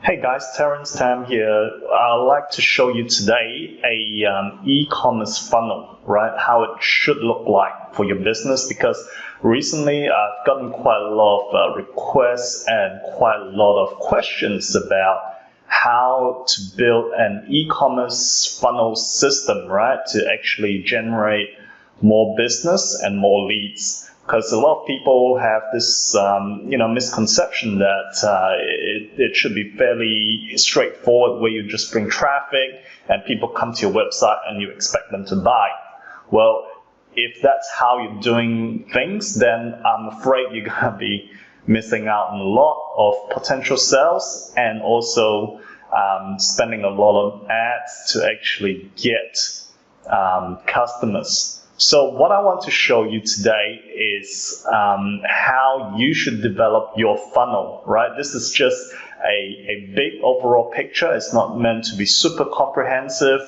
Hey guys, Terence Tam here. I'd like to show you today a e-commerce funnel, right? How it should look like for your business, because recently I've gotten quite a lot of requests and quite a lot of questions about how to build an e-commerce funnel system, right? To actually generate more business and more leads. Because a lot of people have this, misconception that it should be fairly straightforward, where you just bring traffic and people come to your website and you expect them to buy. Well, if that's how you're doing things, then I'm afraid you're going to be missing out on a lot of potential sales, and also spending a lot of ads to actually get customers. So what I want to show you today is how you should develop your funnel, right? This is just a big overall picture. It's not meant to be super comprehensive,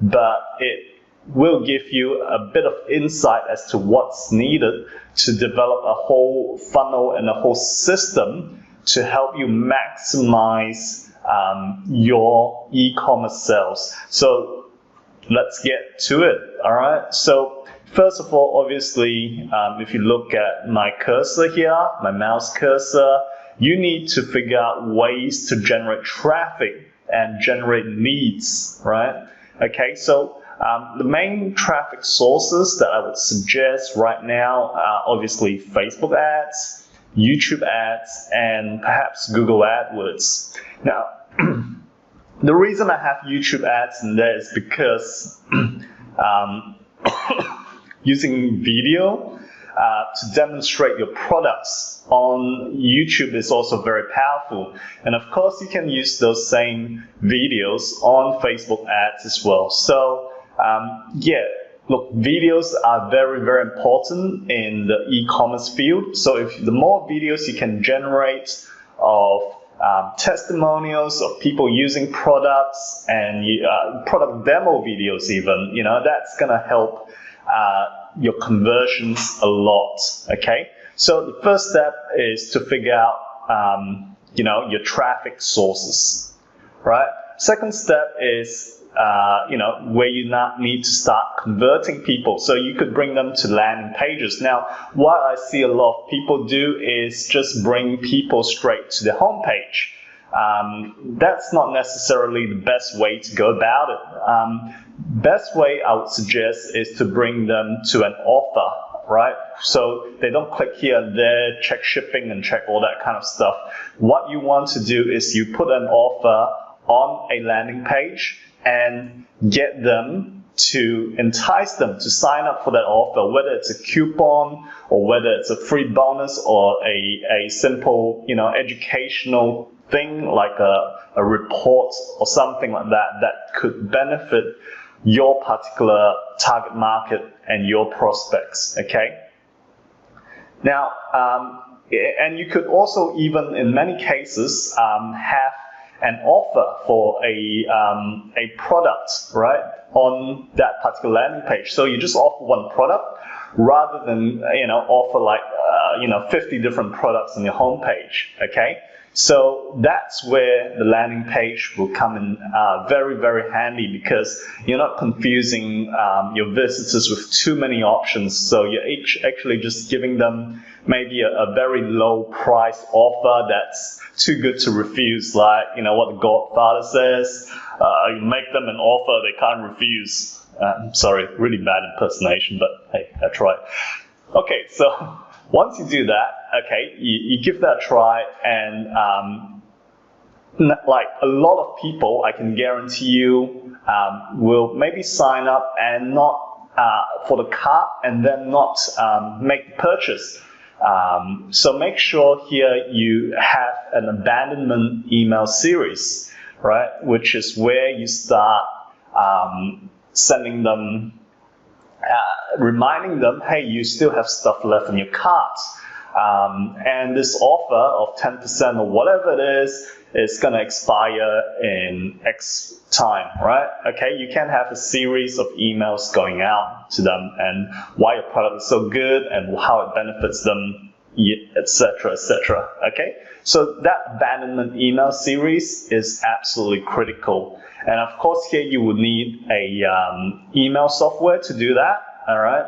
but it will give you a bit of insight as to what's needed to develop a whole funnel and a whole system to help you maximize your e-commerce sales. So let's get to it, all right? So first of all, obviously, if you look at my cursor here, my mouse cursor, you need to figure out ways to generate traffic and generate leads, right? Okay, so the main traffic sources that I would suggest right now are obviously Facebook ads, YouTube ads, and perhaps Google AdWords. Now, the reason I have YouTube ads in there is because using video to demonstrate your products on YouTube is also very powerful. And of course, you can use those same videos on Facebook ads as well. So look, videos are very, very important in the e-commerce field. So if the more videos you can generate of testimonials of people using products and product demo videos even, that's going to help your conversions a lot, okay? So the first step is to figure out, your traffic sources, right? Second step is, where you not need to start converting people. So you could bring them to landing pages. Now, what I see a lot of people do is just bring people straight to the homepage. That's not necessarily the best way to go about it. Best way I would suggest is to bring them to an offer, right? So they don't click here and there, check shipping and check all that kind of stuff. What you want to do is you put an offer on a landing page and get them to entice them to sign up for that offer, whether it's a coupon or whether it's a free bonus or a simple, educational thing like a report or something like that could benefit your particular target market and your prospects, okay? Now, and you could also even in many cases have an offer for a product, right, on that particular landing page. So you just offer one product rather than offer like 50 different products on your homepage, okay? So that's where the landing page will come in very, very handy, because you're not confusing your visitors with too many options. So you're actually just giving them maybe a very low price offer that's too good to refuse, like what the Godfather says, you make them an offer they can't refuse. Sorry, really bad impersonation, but hey, I tried. Okay, so once you do that, okay, you give that a try, and like a lot of people, I can guarantee you, will maybe sign up and not for the cart and then not make the purchase. So make sure here you have an abandonment email series, right, which is where you start sending them, reminding them, hey, you still have stuff left in your cart. And this offer of 10% or whatever it is going to expire in X time, right? Okay, you can have a series of emails going out to them and why your product is so good and how it benefits them, etc., etc. Okay, so that abandonment email series is absolutely critical. And of course, here you would need a email software to do that. All right.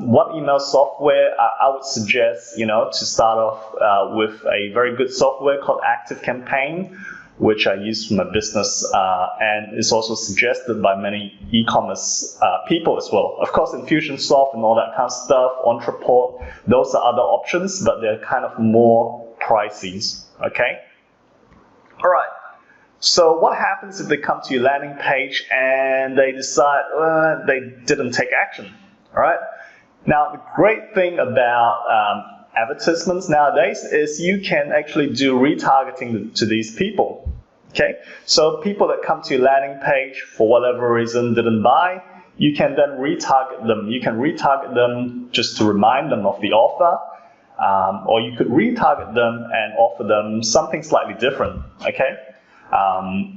What email software? I would suggest, to start off with a very good software called ActiveCampaign, which I use for my business, and is also suggested by many e-commerce people as well. Of course, Infusionsoft and all that kind of stuff, Ontraport, those are other options, but they're kind of more pricey. Okay. All right. So what happens if they come to your landing page and they decide they didn't take action? All right. Now, the great thing about advertisements nowadays is you can actually do retargeting to these people. Okay. So people that come to your landing page for whatever reason didn't buy, you can then retarget them. You can retarget them just to remind them of the offer, or you could retarget them and offer them something slightly different. Okay.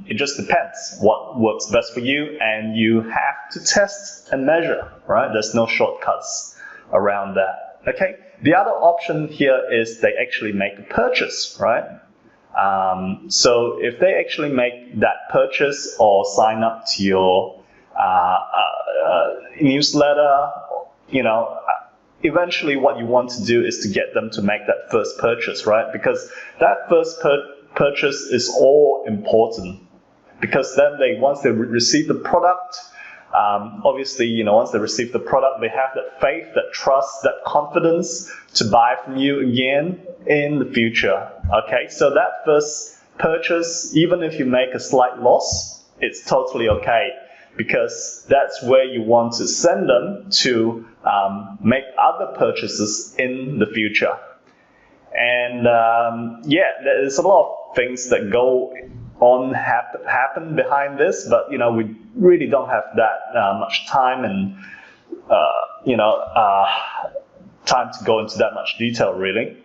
It just depends what works best for you, and you have to test and measure, right? There's no shortcuts around that, okay? The other option here is they actually make a purchase, right? So if they actually make that purchase or sign up to your newsletter, eventually what you want to do is to get them to make that first purchase, right? Because that first purchase is all important, because then once they receive the product, obviously, once they receive the product, they have that faith, that trust, that confidence to buy from you again in the future. Okay, so that first purchase, even if you make a slight loss, it's totally okay, because that's where you want to send them to make other purchases in the future. And there's a lot of things that go on happen behind this, but we really don't have that much time and time to go into that much detail, really.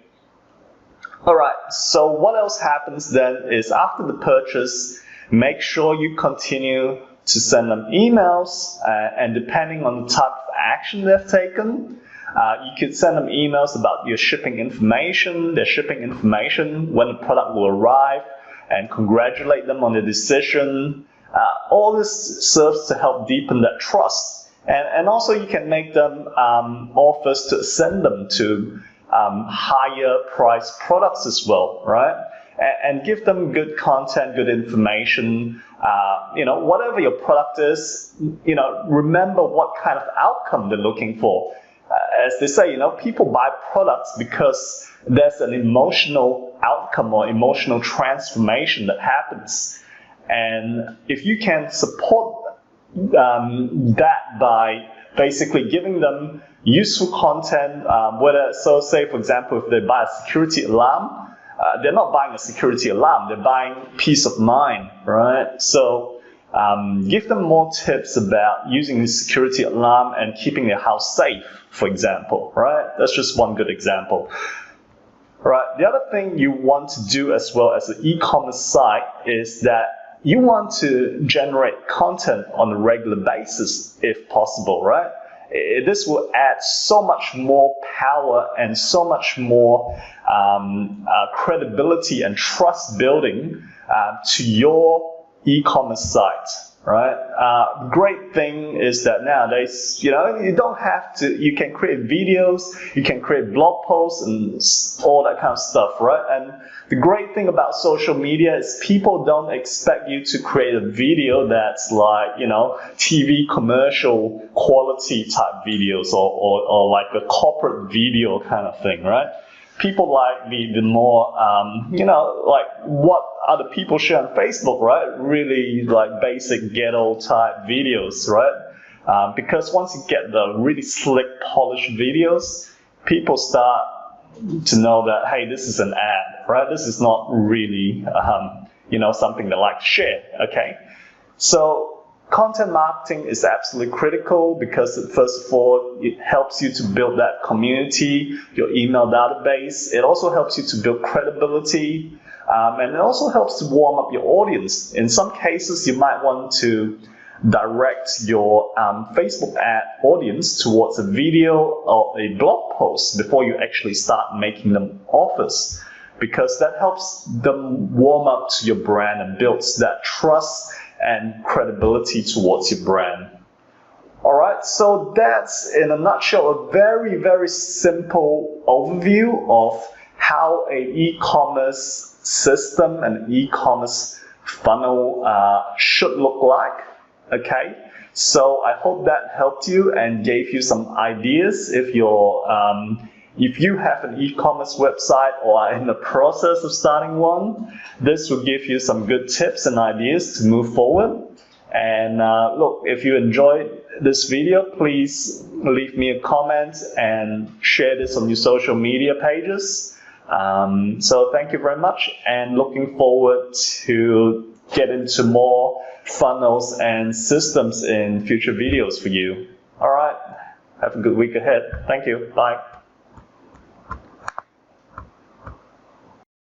All right. So what else happens then is after the purchase, make sure you continue to send them emails, and depending on the type of action they've taken. You could send them emails about your shipping information, their shipping information, when the product will arrive, and congratulate them on the decision. All this serves to help deepen that trust. And also you can make them offers to send them to higher priced products as well, right? And give them good content, good information. Whatever your product is, remember what kind of outcome they're looking for. As they say, people buy products because there's an emotional outcome or emotional transformation that happens. And if you can support that by basically giving them useful content, say, for example, if they buy a security alarm, they're not buying a security alarm, they're buying peace of mind, right? So give them more tips about using the security alarm and keeping their house safe, for example, right? That's just one good example. Right. The other thing you want to do as well as an e-commerce site is that you want to generate content on a regular basis if possible, right? This will add so much more power and so much more credibility and trust building to your e-commerce site, right? Great thing is that nowadays, you don't have to, you can create videos, you can create blog posts and all that kind of stuff, right? And the great thing about social media is people don't expect you to create a video that's like, TV commercial quality type videos or like a corporate video kind of thing, right? People like the more, like what other people share on Facebook, right? Really like basic ghetto type videos, right? Because once you get the really slick, polished videos, people start to know that, hey, this is an ad, right? This is not really, something they like to share, okay? So content marketing is absolutely critical because, first of all, it helps you to build that community, your email database. It also helps you to build credibility, and it also helps to warm up your audience. In some cases, you might want to direct your Facebook ad audience towards a video or a blog post before you actually start making them offers, because that helps them warm up to your brand and builds that trust and credibility towards your brand. Alright, so that's in a nutshell a very, very simple overview of how an e-commerce system and e-commerce funnel should look like. Okay, so I hope that helped you and gave you some ideas if you have an e-commerce website or are in the process of starting one. This will give you some good tips and ideas to move forward. And look, if you enjoyed this video, please leave me a comment and share this on your social media pages. So thank you very much, and looking forward to get into more funnels and systems in future videos for you. Alright, have a good week ahead. Thank you. Bye.